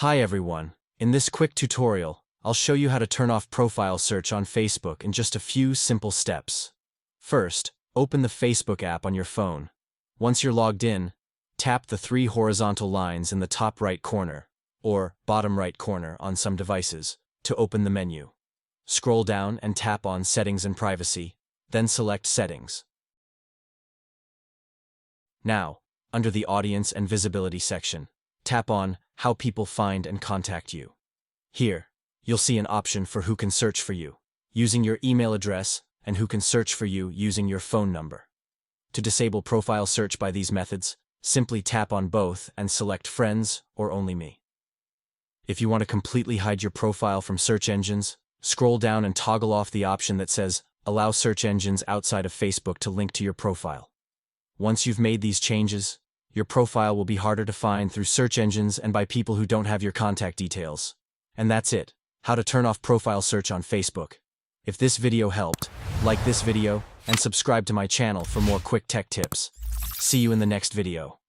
Hi everyone, in this quick tutorial, I'll show you how to turn off profile search on Facebook in just a few simple steps. First, open the Facebook app on your phone. Once you're logged in, tap the three horizontal lines in the top right corner, or bottom right corner on some devices, to open the menu. Scroll down and tap on Settings and Privacy, then select Settings. Now, under the Audience and Visibility section, tap on How People Find and Contact You. Here, you'll see an option for who can search for you, using your email address, and who can search for you using your phone number. To disable profile search by these methods, simply tap on both and select Friends or Only Me. If you want to completely hide your profile from search engines, scroll down and toggle off the option that says Allow search engines outside of Facebook to link to your profile. Once you've made these changes, your profile will be harder to find through search engines and by people who don't have your contact details. And that's it, how to turn off profile search on Facebook. If this video helped, like this video and subscribe to my channel for more quick tech tips. See you in the next video.